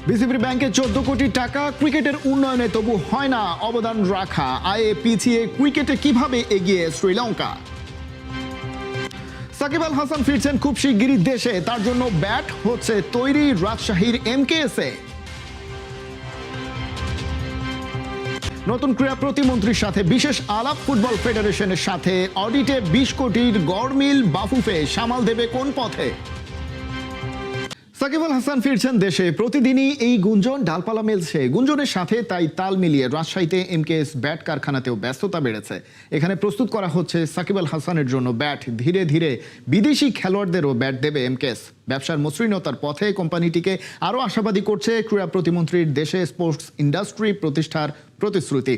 BCB ব্যাংকে 14 কোটি টাকা ক্রিকেটের উন্নয়নে তবু হয় না অবদান রাখা। আয়ে পিছিয়ে ক্রিকেটে কিভাবে এগিয়ে শ্রীলঙ্কা? সাকিব আল হাসান ফিরছেন খুব শিগগিরই দেশে, তার জন্য ব্যাট হচ্ছে তৈরি রাজশাহীর এমকেএসে। নতুন ক্রীড়া প্রতিমন্ত্রীর সাথে বিশেষ আলাপ ফুটবল ফেডারেশনের সাথে। অডিটে 20 কোটির গড়মিল বাফুফে সামাল দেবে কোন পথে? সাকিব আল হাসান ফিরছেন দেশে, প্রতিদিনই এই গুঞ্জন ডালপালা মেলছে। গুঞ্জনের সাথে তাই তাল মিলিয়ে রাজশাহীতে এমকেএস ব্যাট কারখানাতেও ব্যস্ততা বেড়েছে। এখানে প্রস্তুত করা হচ্ছে সাকিব আল হাসানের জন্য ব্যাট। ধীরে ধীরে বিদেশি খেলোয়াড়দেরও ব্যাট দেবে এমকেএস। ব্যবসার মসৃণতার পথে কোম্পানিটিকে আরও আশাবাদী করছে ক্রীড়া প্রতিমন্ত্রীর দেশে স্পোর্টস ইন্ডাস্ট্রি প্রতিষ্ঠার প্রতিশ্রুতি।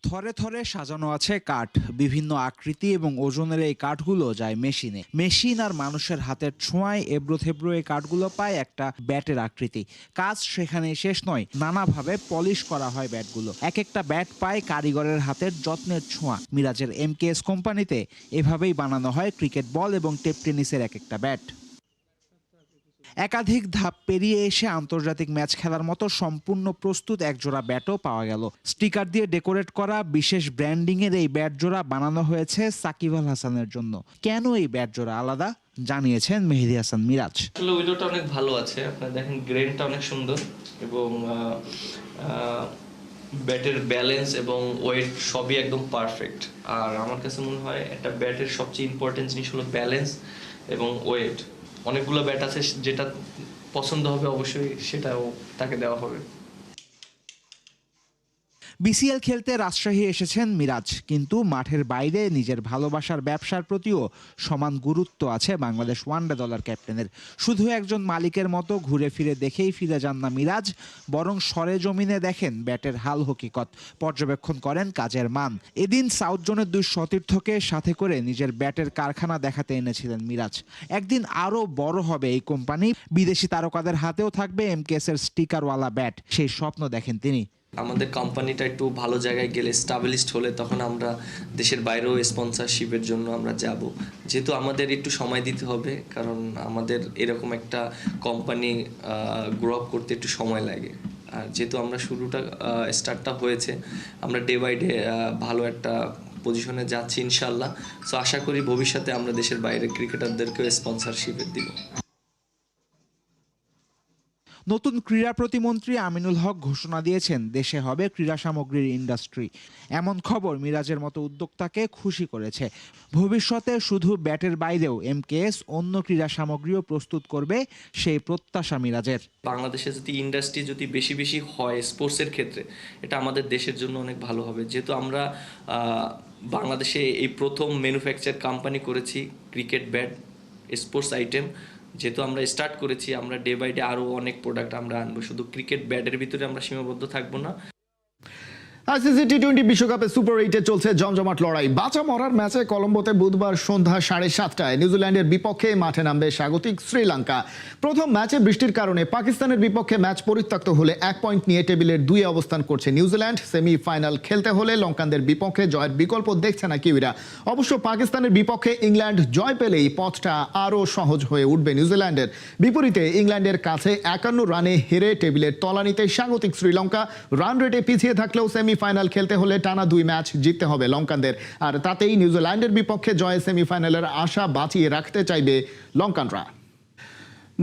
থরে থরে সাজানো আছে কাঠ, বিভিন্ন আকৃতি এবং ওজনের এই কাঠগুলো যায় মেশিনে। মেশিন আর মানুষের হাতের ছোঁয়ায় এবড়ো থেবড়ো এই কাঠগুলো পায় একটা ব্যাটের আকৃতি। কাজ সেখানে শেষ নয়, নানাভাবে পলিশ করা হয় ব্যাটগুলো। এক একটা ব্যাট পায় কারিগরের হাতের যত্নের ছোঁয়া। মিরাজের এমকেএস কোম্পানিতে এভাবেই বানানো হয় ক্রিকেট বল এবং টেপ টেনিসের এক একটা ব্যাট। একাধিক ধাপ পেরিয়ে এসে আন্তর্জাতিক ম্যাচ খেলার মতো সম্পূর্ণ প্রস্তুত একজোড়া ব্যাটও পাওয়া গেল। স্টিকার দিয়ে ডেকোরেট করা বিশেষ ব্র্যান্ডিংয়ের এই ব্যাট জোড়া বানানো হয়েছে সাকিব আল হাসানের জন্য। কেন এই ব্যাট জোড়া আলাদা জানিয়েছেন মেহেদী হাসান মিরাজ। আসলে উইডোটা অনেক ভালো আছে, আপনারা দেখেন গ্রেনটা অনেক সুন্দর এবং ব্যাটের ব্যালেন্স এবং ওয়েট সবই একদম পারফেক্ট। আর আমার কাছে মনে হয় একটা ব্যাটের সবচেয়ে ইম্পর্টেন্ট জিনিস হলো ব্যালেন্স এবং ওয়েট। অনেকগুলো ব্যাট আছে, যেটা পছন্দ হবে অবশ্যই সেটাও তাকে দেওয়া হবে। বিসিএল খেলতে রাজশাহী এসেছেন মিরাজ, কিন্তু মাঠের বাইরে নিজের ভালোবাসার ব্যবসার প্রতিও সমান গুরুত্ব আছে বাংলাদেশ ওয়ানডে দলের ক্যাপ্টেনের। শুধু একজন মালিকের মতো ঘুরে ফিরে দেখেই ফিরে যান না মিরাজ, বরং সরেজমিনে দেখেন ব্যাটের হাল হকিকত, পর্যবেক্ষণ করেন কাজের মান। এদিন সাউথ জোনের 2 সতীর্থকে সাথে করে নিজের ব্যাটের কারখানা দেখাতে এনেছিলেন মিরাজ। একদিন আরও বড় হবে এই কোম্পানি, বিদেশি তারকাদের হাতেও থাকবে এমকেএসের স্টিকারওয়ালা ব্যাট, সেই স্বপ্ন দেখেন তিনি। আমাদের কোম্পানিটা একটু ভালো জায়গায় গেলে, স্টাবলিশড হলে, তখন আমরা দেশের বাইরেও স্পন্সরশিপের জন্য আমরা যাব। যেহেতু আমাদের একটু সময় দিতে হবে, কারণ আমাদের এরকম একটা কোম্পানি গ্রো আপ করতে একটু সময় লাগে। আর যেহেতু আমরা স্টার্টটা হয়েছে, আমরা ডে বাই ডে ভালো একটা পজিশনে যাচ্ছি ইনশাল্লাহ। সো আশা করি ভবিষ্যতে আমরা দেশের বাইরে ক্রিকেটারদেরকেও স্পন্সরশিপের দিব। নতুন ক্রীড়া প্রতিমন্ত্রী আমিনুল হক ঘোষণা দিয়েছেন দেশে হবে ক্রীড়া সামগ্রীর ইন্ডাস্ট্রি। এমন খবর মিরাজের মতো উদ্যোক্তাকে খুশি করেছে। ভবিষ্যতে শুধু ব্যাটের বাইরেও এমকেএস অন্য ক্রীড়া সামগ্রীও প্রস্তুত করবে, সেই প্রত্যাশা মিরাজের। বাংলাদেশে যদি ইন্ডাস্ট্রি যদি বেশি বেশি হয় স্পোর্টসের ক্ষেত্রে, এটা আমাদের দেশের জন্য অনেক ভালো হবে। যেহেতু আমরা বাংলাদেশে এই প্রথম ম্যানুফ্যাকচার কোম্পানি করেছি ক্রিকেট ব্যাট স্পোর্টস আইটেম, যেহেতু আমরা স্টার্ট করেছি, আমরা ডে বাই ডে আরও অনেক প্রোডাক্ট আমরা আনবো। শুধু ক্রিকেট ব্যাটের ভিতরে আমরা সীমাবদ্ধ থাকবো না। আইসিসি টি-20 বিশ্বকাপে সুপার 8-এ চলছে জমজমাট লড়াই। বাঁচা মরার ম্যাচে কলম্বোতে বুধবার সন্ধ্যা 7:30টায় নিউজিল্যান্ডের বিপক্ষে মাঠে নামবে স্বাগতিক শ্রীলঙ্কা। প্রথম ম্যাচে বৃষ্টির কারণে পাকিস্তানের বিপক্ষে ম্যাচ পরিত্যক্ত হলে 1 পয়েন্ট নিয়ে টেবিলের 2-এ অবস্থান করছে নিউজিল্যান্ড। সেমিফাইনাল খেলতে হলে লঙ্কানদের বিপক্ষে জয়ের বিকল্প দেখছে না কিউইরা। অবশ্য পাকিস্তানের বিপক্ষে ইংল্যান্ড জয় পেলেই পথটা আরও সহজ হয়ে উঠবে নিউজিল্যান্ডের। বিপরীতে ইংল্যান্ডের কাছে 51 রানে হেরে টেবিলের তলানিতে স্বাগতিক শ্রীলঙ্কা। রান রেটে পিছিয়ে থাকলেও সেমিফাইনাল খেলতে হলে টানা 2 ম্যাচ জিততে হবে লঙ্কানদের। আর তাতেই নিউজিল্যান্ডের বিপক্ষে জয়ে সেমিফাইনালের আশা বাঁচিয়ে রাখতে চাইবে লঙ্কানরা।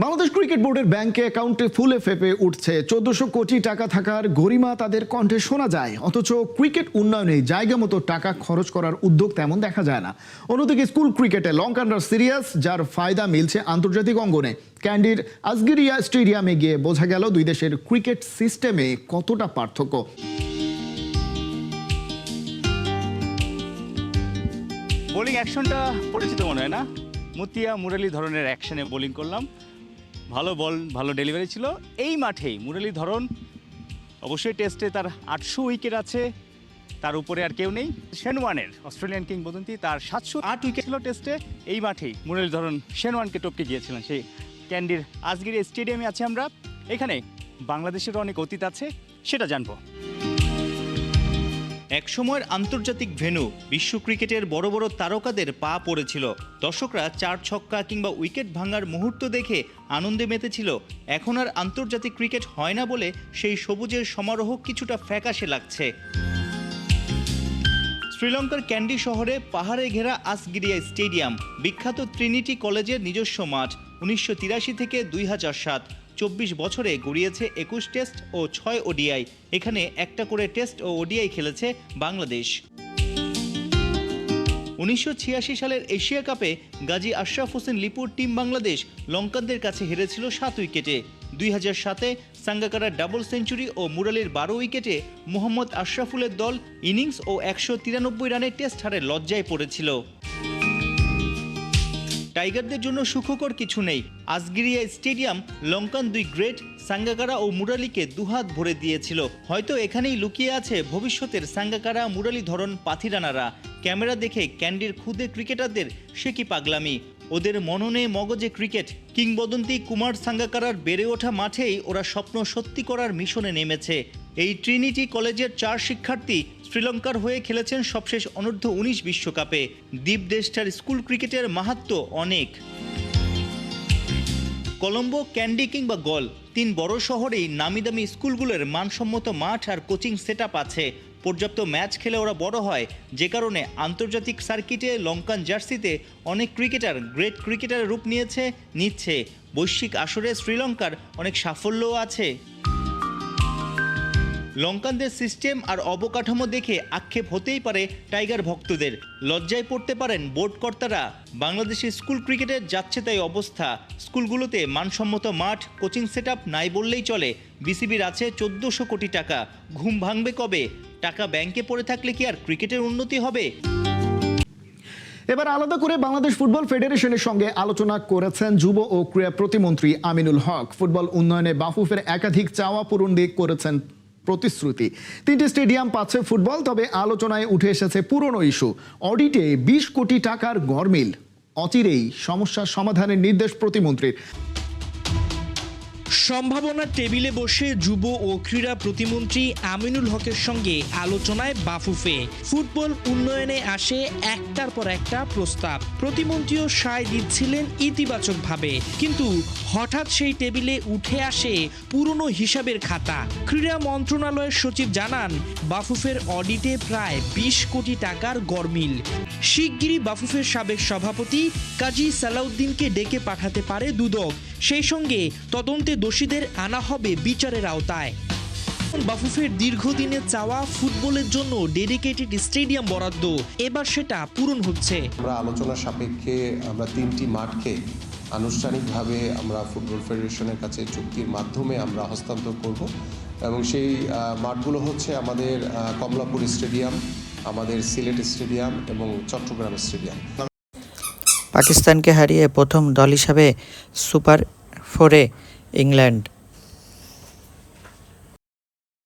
বাংলাদেশ ক্রিকেট বোর্ডের ব্যাংকে অ্যাকাউন্টে ফুলে ফেপে উঠছে। 1400 কোটি টাকা থাকার গরিমা তাদের কণ্ঠে শোনা যায়, অথচ ক্রিকেট উন্নয়নে জায়গা মতো টাকা খরচ করার উদ্যোগ তেমন দেখা যায় না। অন্যদিকে স্কুল ক্রিকেটে লঙ্কানরা সিরিয়াস, যার ফায়দা মিলছে আন্তর্জাতিক অঙ্গনে। ক্যান্ডির আজগিরিয়া স্টেডিয়ামে গিয়ে বোঝা গেল দুই দেশের ক্রিকেট সিস্টেমে কতটা পার্থক্য। বোলিং অ্যাকশনটা পরিচিত মনে হয় না? মুতিয়া মুরালি ধরনের অ্যাকশনে বোলিং করলাম, ভালো বল, ভালো ডেলিভারি ছিল। এই মাঠেই মুরালি ধরন অবশ্যই টেস্টে তার 800 উইকেট আছে, তার উপরে আর কেউ নেই। শেনওয়ানের অস্ট্রেলিয়ান কিংবদন্তি, তার 708 উইকেট ছিল টেস্টে। এই মাঠেই মুরালি ধরন শেনওয়ানকে টপকে গিয়েছিলেন। সেই ক্যান্ডির আজগিরি স্টেডিয়ামে আছি আমরা। এখানে বাংলাদেশের অনেক অতীত আছে, সেটা জানবো। একসময়ের আন্তর্জাতিক ভেন্যু বিশ্ব ক্রিকেটের বড় বড় তারকাদের পা পড়েছিল। দর্শকরা 4 ছক্কা কিংবা উইকেট ভাঙার মুহূর্ত দেখে আনন্দে মেতেছিল। এখন আর আন্তর্জাতিক ক্রিকেট হয় না বলে সেই সবুজের সমারোহ কিছুটা ফ্যাকাশে লাগছে। শ্রীলঙ্কার ক্যান্ডি শহরে পাহাড়ে ঘেরা আসগিরিয়া স্টেডিয়াম, বিখ্যাত ট্রিনিটি কলেজের নিজস্ব মাঠ। 1983 থেকে 2007, 24 বছরে গড়িয়েছে 21 টেস্ট ও 6 ওডিআই। এখানে একটা করে টেস্ট ও ওডিআই খেলেছে বাংলাদেশ। 1986 সালের এশিয়া কাপে গাজী আশরাফ হোসেন লিপুর টিম বাংলাদেশ লঙ্কানদের কাছে হেরেছিল 7 উইকেটে। 2007-এ সাঙ্গাকারার ডাবল সেঞ্চুরি ও মুরালির 12 উইকেটে মোহাম্মদ আশরাফুলের দল ইনিংস ও 193 রানে টেস্ট হারে লজ্জায় পড়েছিল। টাইগারদের জন্য সুখকর কিছু নেই। আসগিরিয়া স্টেডিয়াম লঙ্কান দুই গ্রেট সাঙ্গাকারা ও মুরালিকে দুহাত ভরে দিয়েছিল। হয়তো এখানেই লুকিয়ে আছে ভবিষ্যতের সাঙ্গাকারা মুরালি ধরন পাথিরানারা। ক্যামেরা দেখে ক্যান্ডির খুদে ক্রিকেটারদের সে কি পাগলামি। ওদের মননে মগজে ক্রিকেট। কিংবদন্তি কুমার সাঙ্গাকারার বেড়ে ওঠা মাঠেই ওরা স্বপ্ন সত্যি করার মিশনে নেমেছে। এই ট্রিনিটি কলেজের 4 শিক্ষার্থী শ্রীলঙ্কার হয়ে খেলেছেন সবশেষ অনূর্ধ্ব 19 বিশ্বকাপে। দ্বীপ দেশটার স্কুল ক্রিকেটের মাহাত্ম্য অনেক। কলম্বো, ক্যান্ডি কিংবা গল, 3 বড় শহরেই নামিদামি স্কুলগুলোর মানসম্মত মাঠ আর কোচিং সেটআপ আছে। পর্যাপ্ত ম্যাচ খেলে ওরা বড় হয়, যে কারণে আন্তর্জাতিক সার্কিটে লঙ্কান জার্সিতে অনেক ক্রিকেটার গ্রেট ক্রিকেটারের রূপ নিচ্ছে। বৈশ্বিক আসরে শ্রীলঙ্কার অনেক সাফল্যও আছে। লঙ্কানদের সিস্টেম আর অবকাঠামো দেখে আক্ষেপ হতেই পারে টাইগার ভক্তদের। লজ্জায় পড়তে পারেন বোর্ড কর্তারা। বাংলাদেশের স্কুল ক্রিকেটের যাচ্ছে তাই অবস্থা। স্কুলগুলোতে মানসম্মত মাঠ, কোচিং সেটআপ নাই বললেই চলে। বিসিবির আছে 1400 কোটি টাকা। ঘুম ভাঙবে কবে? টাকা ব্যাংকে পড়ে থাকলে কি আর ক্রিকেটের উন্নতি হবে? এবার আলাদা করে বাংলাদেশ ফুটবল ফেডারেশনের সঙ্গে আলোচনা করেছেন যুব ও ক্রীড়া প্রতিমন্ত্রী আমিনুল হক। ফুটবল উন্নয়নে বাফুফের একাধিক চাওয়া পূরণ দিয়ে করেছেন প্রতিশ্রুতি। 3টি স্টেডিয়াম পাচ্ছে ফুটবল, তবে আলোচনায় উঠে এসেছে পুরনো ইস্যু। অডিটে 20 কোটি টাকার গরমিল। অচিরেই সমস্যার সমাধানের নির্দেশ প্রতিমন্ত্রীর। সম্ভাবনার টেবিলে বসে যুব ও ক্রীড়া প্রতিমন্ত্রী আমিনুল হকের সঙ্গে আলোচনায় বাফুফে। ফুটবল উন্নয়নে আসে একটার পর একটা প্রস্তাব। প্রতিমন্ত্রীও সায় দিচ্ছিলেন ইতিবাচকভাবে, কিন্তু হঠাৎ সেই টেবিলে উঠে আসে পুরনো হিসাবের খাতা। ক্রীড়া মন্ত্রণালয়ের সচিব জানান, বাফুফের অডিটে প্রায় 20 কোটি টাকার গরমিল। শিগগিরই বাফুফের সাবেক সভাপতি কাজী সালাউদ্দিনকে ডেকে পাঠাতে পারে দুদক। সেই সঙ্গে তদন্তে দোষীদের আনা হবে বিচারের আওতায়। বাফুফের দীর্ঘদিনের চাওয়া ফুটবলের জন্য ডেডিকেটেড স্টেডিয়াম বরাদ্দ, এবার সেটা পূরণ হচ্ছে। আমরা আলোচনা সাপেক্ষে আমরা 3টি মাঠকে আনুষ্ঠানিকভাবে আমরা ফুটবল ফেডারেশনের কাছে চুক্তির মাধ্যমে আমরা হস্তান্তর করব, এবং সেই মাঠগুলো হচ্ছে আমাদের কমলাপুর স্টেডিয়াম, আমাদের সিলেট স্টেডিয়াম এবং চট্টগ্রাম স্টেডিয়াম। পাকিস্তানকে হারিয়ে প্রথম দল হিসাবে সুপার 4-এ ইংল্যান্ড।